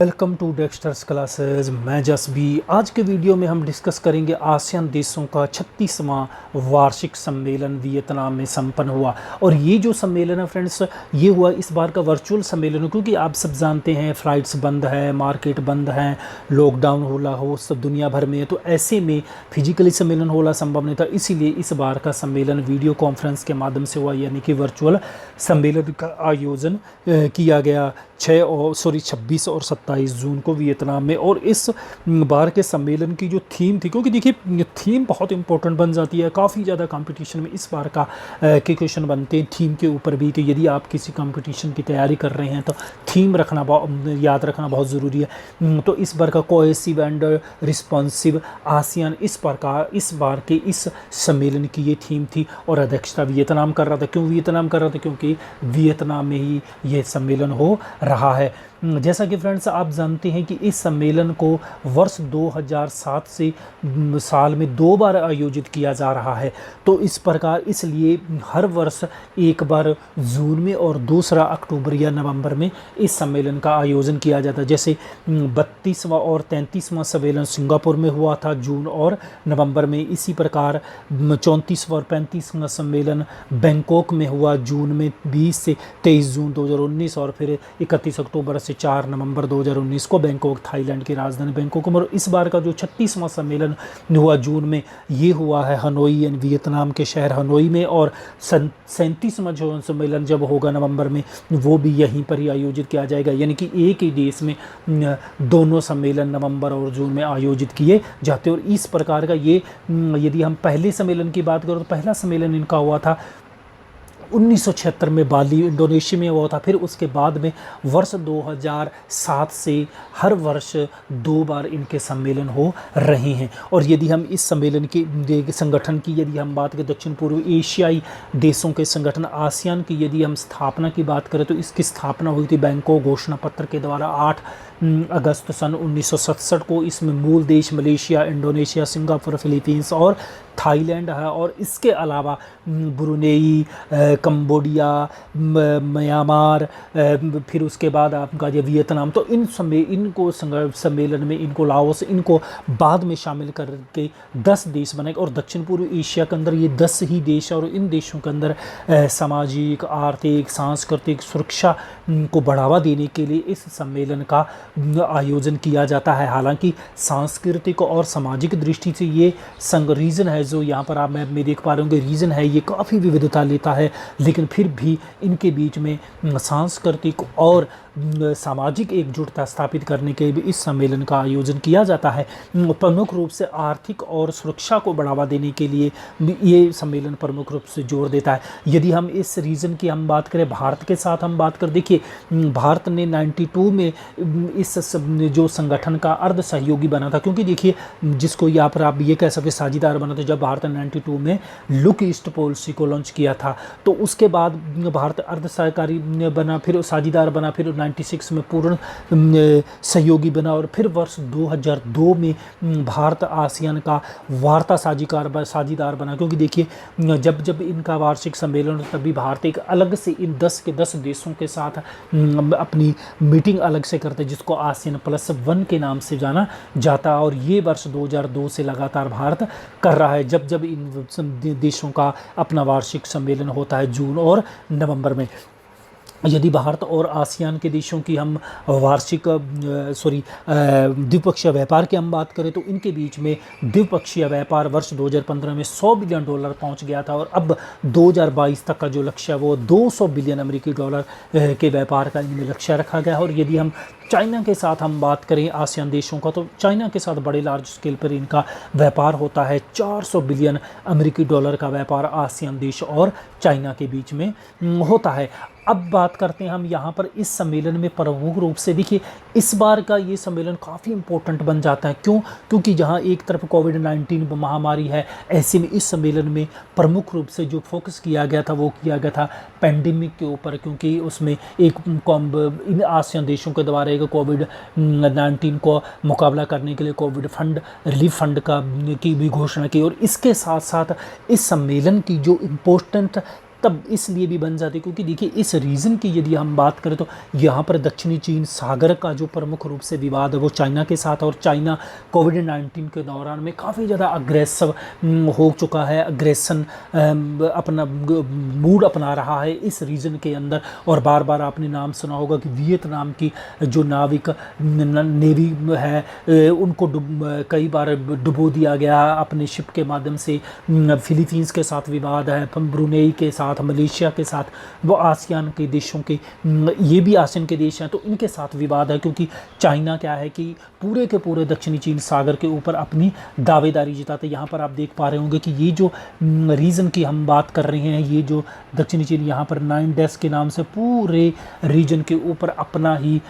Welcome to Dexters classes. मैं जसबी। आज के वीडियो में हम डिस्कस करेंगे आसियान देशों का 36वां वार्षिक सम्मेलन वियतनाम में संपन्न हुआ। और ये जो सम्मेलन है फ्रेंड्स, ये हुआ इस बार का वर्चुअल सम्मेलन, क्योंकि आप सब जानते हैं फ़्लाइट्स बंद है, मार्केट बंद है, लॉकडाउन होला हो सब दुनिया भर में, तो ऐसे में फिजिकली सम्मेलन होला संभव नहीं था। इसीलिए इस बार का सम्मेलन वीडियो कॉन्फ्रेंस के माध्यम से हुआ, यानी कि वर्चुअल सम्मेलन का आयोजन किया गया 26 और 27 जून को वियतनाम में। और इस बार के सम्मेलन की जो थीम थी, क्योंकि देखिए थीम बहुत इंपॉर्टेंट बन जाती है, काफ़ी ज़्यादा कंपटीशन में इस बार का के क्वेश्चन बनते हैं थीम के ऊपर भी। तो यदि आप किसी कंपटीशन की तैयारी कर रहे हैं तो थीम याद रखना बहुत ज़रूरी है। तो इस बार का कोहेसिव एंड रिस्पॉन्सिव आसियान इस बार के इस सम्मेलन की ये थीम थी। और अध्यक्षता वियतनाम कर रहा था। क्यों वियतनाम कर रहा था? क्योंकि वियतनाम में ही ये सम्मेलन हो रहा है। जैसा कि फ्रेंड्स आप जानते हैं कि इस सम्मेलन को वर्ष 2007 से साल में 2 बार आयोजित किया जा रहा है। तो इस प्रकार इसलिए हर वर्ष एक बार जून में और दूसरा अक्टूबर या नवंबर में इस सम्मेलन का आयोजन किया जाता है। जैसे 32वां और 33वां सम्मेलन सिंगापुर में हुआ था जून और नवंबर में। इसी प्रकार 34वां और 35वां सम्मेलन बैंकॉक में हुआ जून में 20 से 23 जून 2019, और फिर 31 अक्टूबर से 4 नवंबर 2019 को बैंकॉक, थाईलैंड की राजधानी बैंकॉक में। और इस बार का जो 36वां सम्मेलन हुआ जून में, ये हुआ है हनोई यानी वियतनाम के शहर हनोई में। और 37वां जो सम्मेलन जब होगा नवंबर में, वो भी यहीं पर ही आयोजित किया जाएगा। यानी कि एक ही देश में दोनों सम्मेलन नवंबर और जून में आयोजित किए जाते हैं। और इस प्रकार का ये, यदि हम पहले सम्मेलन की बात करें तो पहला सम्मेलन इनका हुआ था 1976 में बाली, इंडोनेशिया में हुआ था। फिर उसके बाद में वर्ष 2007 से हर वर्ष 2 बार इनके सम्मेलन हो रहे हैं। और यदि हम इस सम्मेलन के संगठन की यदि हम बात करें, दक्षिण पूर्व एशियाई देशों के संगठन आसियान की यदि हम स्थापना की बात करें, तो इसकी स्थापना हुई थी बैंकॉक घोषणा पत्र के द्वारा 8 अगस्त सन 1967 को। इसमें मूल देश मलेशिया, इंडोनेशिया, सिंगापुर, फिलीपींस और थाईलैंड है। और इसके अलावा ब्रुनेई, कंबोडिया, म्यांमार, फिर उसके बाद आपका ये वियतनाम, तो इनको सम्मेलन में इनको लाओस, इनको बाद में शामिल करके 10 देश बने। और दक्षिण पूर्व एशिया के अंदर ये 10 ही देश, और इन देशों के अंदर सामाजिक, आर्थिक, सांस्कृतिक सुरक्षा को बढ़ावा देने के लिए इस सम्मेलन का आयोजन किया जाता है। हालांकि सांस्कृतिक और सामाजिक दृष्टि से ये रीजन है, जो यहाँ पर आप मैप में देख पा रहे होंगे, रीजन है ये काफ़ी विविधता लेता है, लेकिन फिर भी इनके बीच में सांस्कृतिक और सामाजिक एकजुटता स्थापित करने के भी इस सम्मेलन का आयोजन किया जाता है। प्रमुख रूप से आर्थिक और सुरक्षा को बढ़ावा देने के लिए ये सम्मेलन प्रमुख रूप से जोर देता है। यदि हम इस रीजन की हम बात करें, भारत के साथ हम बात कर, देखिए भारत ने 92 में इस जो संगठन का अर्ध सहयोगी बना था, क्योंकि देखिए जिसको यहाँ पर आप ये कह सकते साझेदार बना था। जब भारत ने 92 में लुक ईस्ट पॉलिसी को लॉन्च किया था, तो उसके बाद भारत अर्ध सहकारी बना, फिर साझेदार बना, फिर 96 में पूर्ण सहयोगी बना, और फिर वर्ष 2002 में भारत आसियान का वार्ता साझेदार बना। क्योंकि देखिए जब जब इनका वार्षिक सम्मेलन, तभी भारत एक अलग से इन 10 के 10 देशों के साथ अपनी मीटिंग अलग से करते, जिसको आसियान +1 के नाम से जाना जाता। और ये वर्ष 2002 से लगातार भारत कर रहा है, जब जब इन देशों का अपना वार्षिक सम्मेलन होता है जून और नवंबर में। यदि भारत और आसियान के देशों की हम वार्षिक द्विपक्षीय व्यापार की हम बात करें, तो इनके बीच में द्विपक्षीय व्यापार वर्ष 2015 में $100 बिलियन पहुंच गया था। और अब 2022 तक का जो लक्ष्य है वो $200 बिलियन अमेरिकी डॉलर के व्यापार का इनमें लक्ष्य रखा गया है। और यदि हम चाइना के साथ हम बात करें आसियान देशों का, तो चाइना के साथ बड़े लार्ज स्केल पर इनका व्यापार होता है। $400 बिलियन अमेरिकी डॉलर का व्यापार आसियान देश और चाइना के बीच में होता है। अब बात करते हैं हम यहाँ पर इस सम्मेलन में प्रमुख रूप से, देखिए इस बार का ये सम्मेलन काफ़ी इम्पोर्टेंट बन जाता है। क्यों? क्योंकि जहाँ एक तरफ कोविड-19 महामारी है, ऐसे में इस सम्मेलन में प्रमुख रूप से जो फोकस किया गया था वो किया गया था पैंडेमिक के ऊपर। क्योंकि उसमें इन आसियान देशों के द्वारा एक कोविड-19 को मुकाबला करने के लिए कोविड फंड, रिलीफ फंड की भी घोषणा की। और इसके साथ साथ इस सम्मेलन की जो इम्पोर्टेंट तब इसलिए भी बन जाते क्योंकि देखिए इस रीजन की यदि हम बात करें तो यहाँ पर दक्षिणी चीन सागर का जो प्रमुख रूप से विवाद है वो चाइना के साथ, और चाइना कोविड-19 के दौरान में काफ़ी ज़्यादा अग्रेसिव हो चुका है, अग्रेसन अपना मूड अपना रहा है इस रीजन के अंदर। और बार बार आपने नाम सुना होगा कि वियतनाम की जो नाविक नेवी है उनको कई बार डुबो दिया गया अपने शिप के माध्यम से। फिलीपींस के साथ विवाद है, ब्रुनेई के साथ, मलेशिया के साथ, वो आसियान के देशों के, ये भी आसियान के देश हैं तो इनके साथ विवाद है क्योंकि चाइना क्या है कि पूरे के पूरे दक्षिणी चीन सागर के ऊपर अपनी दावेदारी जताते। यहाँ पर आप देख पा रहे होंगे कि ये जो रीजन की हम बात कर रहे हैं, ये जो दक्षिणी चीन यहाँ पर 9 डेस के नाम से पूरे रीजन के ऊपर अपना ही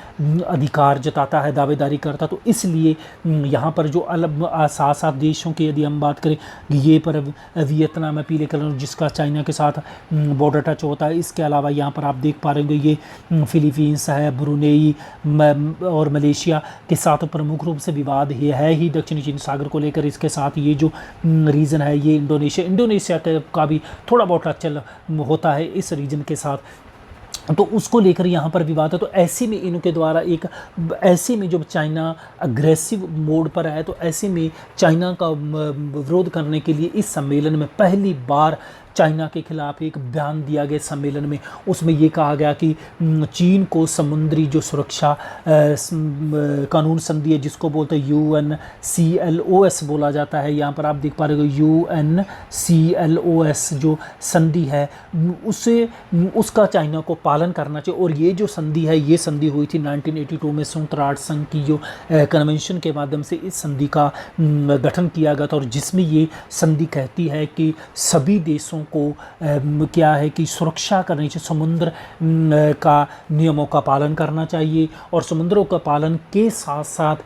अधिकार जताता है, दावेदारी करता। तो इसलिए यहाँ पर जो अलग साथ साथ देशों की यदि हम बात करें, ये पर वियतनाम है पीले कलर जिसका चाइना के साथ बॉर्डर टच होता है। इसके अलावा यहाँ पर आप देख पा रहे होंगे ये फिलीपींस है, ब्रुनेई और मलेशिया के साथ प्रमुख रूप से विवाद ये है ही दक्षिणी चीन सागर को लेकर। इसके साथ ये जो रीजन है ये इंडोनेशिया का भी थोड़ा बहुत टच होता है इस रीजन के साथ, तो उसको लेकर यहाँ पर विवाद है। तो ऐसे में इनके द्वारा ऐसे में जब चाइना अग्रेसिव मोड पर है तो ऐसे में चाइना का विरोध करने के लिए इस सम्मेलन में पहली बार चाइना के खिलाफ एक बयान दिया गया सम्मेलन में। उसमें ये कहा गया कि चीन को समुद्री जो सुरक्षा कानून संधि है जिसको बोलते हैं UNCLOS बोला जाता है, यहाँ पर आप देख पा रहे हो UNCLOS जो संधि है उसका चाइना को पालन करना चाहिए। और ये जो संधि है ये संधि हुई थी 1982 में संयुक्त राष्ट्र संघ की जो कन्वेंशन के माध्यम से इस संधि का गठन किया गया था, और जिसमें ये संधि कहती है कि सभी देशों को क्या है कि सुरक्षा करनी चाहिए, समुद्र का नियमों का पालन करना चाहिए, और समुद्रों का पालन के साथ साथ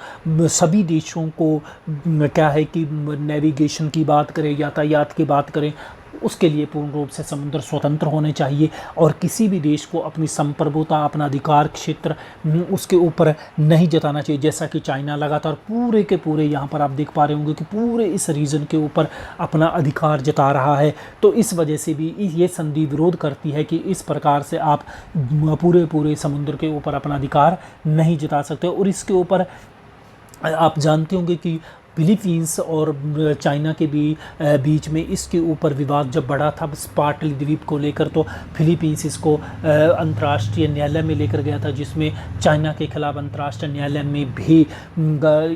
सभी देशों को क्या है कि नेविगेशन की बात करें, यातायात की बात करें, उसके लिए पूर्ण रूप से समुद्र स्वतंत्र होने चाहिए और किसी भी देश को अपनी संप्रभुता, अपना अधिकार क्षेत्र उसके ऊपर नहीं जताना चाहिए। जैसा कि चाइना लगातार पूरे के पूरे यहाँ पर आप देख पा रहे होंगे कि पूरे इस रीजन के ऊपर अपना अधिकार जता रहा है। तो इस वजह से भी ये संधि विरोध करती है कि इस प्रकार से आप पूरे समुद्र के ऊपर अपना अधिकार नहीं जता सकते। और इसके ऊपर आप जानते होंगे कि फिलीपींस और चाइना के बीच में इसके ऊपर विवाद जब बढ़ा था स्पार्टली द्वीप को लेकर, तो फिलीपींस इसको अंतर्राष्ट्रीय न्यायालय में लेकर गया था, जिसमें चाइना के खिलाफ अंतर्राष्ट्रीय न्यायालय में भी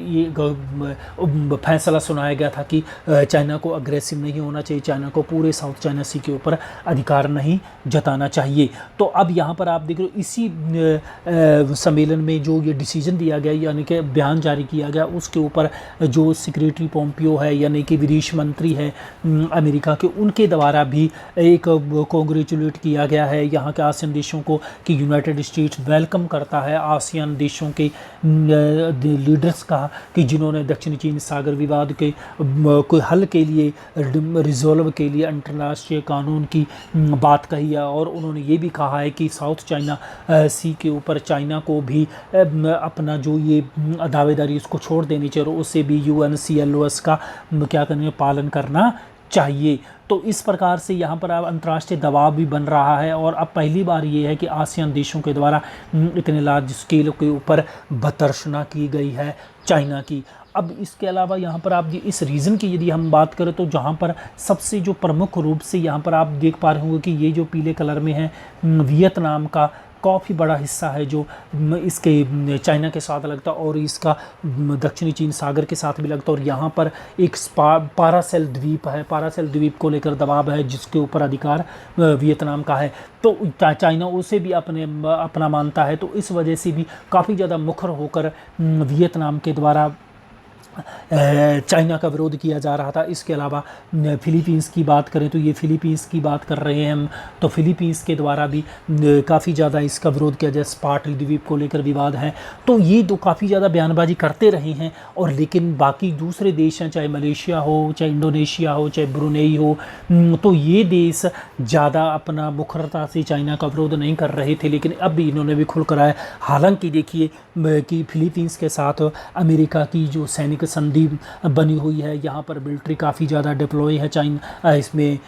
ये फैसला सुनाया गया था कि चाइना को अग्रेसिव नहीं होना चाहिए, चाइना को पूरे साउथ चाइना सी के ऊपर अधिकार नहीं जताना चाहिए। तो अब यहाँ पर आप देख रहे हो इसी सम्मेलन में जो ये डिसीजन दिया गया यानी कि बयान जारी किया गया, उसके ऊपर जो सेक्रेटरी पोम्पियो है यानी कि विदेश मंत्री है अमेरिका के, उनके द्वारा भी एक कॉन्ग्रेचुलेट किया गया है यहाँ के आसियान देशों को कि यूनाइटेड स्टेट्स वेलकम करता है आसियान देशों के लीडर्स का कि जिन्होंने दक्षिणी चीन सागर विवाद के कोई हल के लिए, रिजॉल्व के लिए अंतर्राष्ट्रीय कानून की बात कही है। और उन्होंने ये भी कहा है कि साउथ चाइना सी के ऊपर चाइना को भी अपना जो ये दावेदारी उसको छोड़ देनी चाहिए और उससे भी UNCLOS का क्या करने पालन करना चाहिए। तो इस प्रकार से यहाँ पर अब अंतर्राष्ट्रीय दबाव भी बन रहा है और अब पहली बार ये है कि आसियान देशों के द्वारा इतने लार्ज स्केल के ऊपर भर्त्सना की गई है चाइना की। अब इसके अलावा यहाँ पर आप इस रीजन की यदि हम बात करें तो जहाँ पर सबसे जो प्रमुख रूप से यहाँ पर आप देख पा रहे होंगे कि ये जो पीले कलर में है वियतनाम का काफ़ी बड़ा हिस्सा है जो इसके चाइना के साथ लगता और इसका दक्षिणी चीन सागर के साथ भी लगता। और यहाँ पर एक पारासेल द्वीप है, पारासेल द्वीप को लेकर दबाव है जिसके ऊपर अधिकार वियतनाम का है, तो चाइना उसे भी अपना मानता है। तो इस वजह से भी काफ़ी ज़्यादा मुखर होकर वियतनाम के द्वारा चाइना का विरोध किया जा रहा था। इसके अलावा फिलीपींस की बात करें तो ये फिलीपींस की बात कर रहे हैं हम, तो फिलीपींस के द्वारा भी काफ़ी ज़्यादा इसका विरोध किया जाए, स्पार्टली द्वीप को लेकर विवाद है। तो ये तो काफ़ी ज़्यादा बयानबाजी करते रहे हैं और लेकिन बाकी दूसरे देश हैं, चाहे मलेशिया हो, चाहे इंडोनेशिया हो, चाहे ब्रुनेई हो, तो ये देश ज़्यादा अपना मुखरता से चाइना का विरोध नहीं कर रहे थे, लेकिन अब भी इन्होंने भी खुल कर आया। हालांकि देखिए कि फिलीपींस के साथ अमेरिका की जो सैनिक संधि बनी हुई है। यहाँ पर मिलिट्री काफ़ी ज़्यादा डिप्लॉय है चाइना इसमें,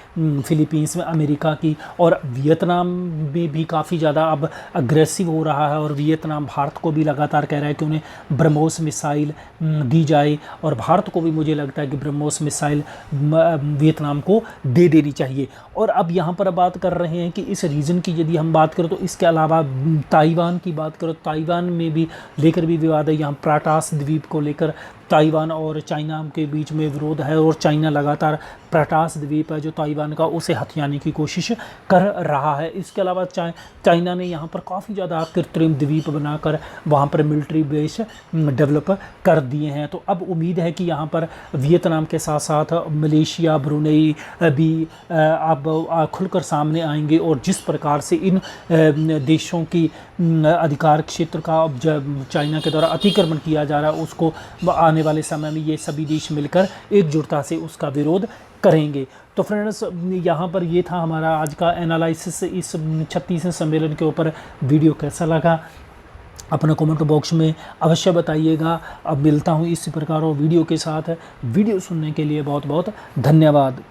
फिलीपींस में अमेरिका की, और वियतनाम में भी काफ़ी ज़्यादा अब अग्रेसिव हो रहा है। और वियतनाम भारत को भी लगातार कह रहा है कि उन्हें ब्रह्मोस मिसाइल दी जाए, और भारत को भी मुझे लगता है कि ब्रह्मोस मिसाइल वियतनाम को दे देनी चाहिए। और अब यहाँ पर बात कर रहे हैं कि इस रीजन की यदि हम बात करें तो इसके अलावा ताइवान की बात करो, ताइवान में भी लेकर भी विवाद है। यहाँ प्राटास द्वीप को लेकर ताइवान और चाइना के बीच में विरोध है, और चाइना लगातार प्राटास द्वीप है जो ताइवान का, उसे हथियाने की कोशिश कर रहा है। इसके अलावा चाइना ने यहाँ पर काफ़ी ज़्यादा कृत्रिम द्वीप बनाकर वहाँ पर मिलिट्री बेस डेवलप कर दिए हैं। तो अब उम्मीद है कि यहाँ पर वियतनाम के साथ साथ मलेशिया, ब्रुनेई भी अब खुलकर सामने आएंगे, और जिस प्रकार से इन देशों की अधिकार क्षेत्र का अब जब चाइना के द्वारा अतिक्रमण किया जा रहा है, उसको आने वाले समय में ये सभी देश मिलकर एकजुटता से उसका विरोध करेंगे। तो फ्रेंड्स, यहाँ पर ये था हमारा आज का एनालिसिस इस 36वें सम्मेलन के ऊपर। वीडियो कैसा लगा अपना कमेंट बॉक्स में अवश्य बताइएगा। अब मिलता हूँ इसी प्रकार और वीडियो के साथ। वीडियो सुनने के लिए बहुत बहुत धन्यवाद।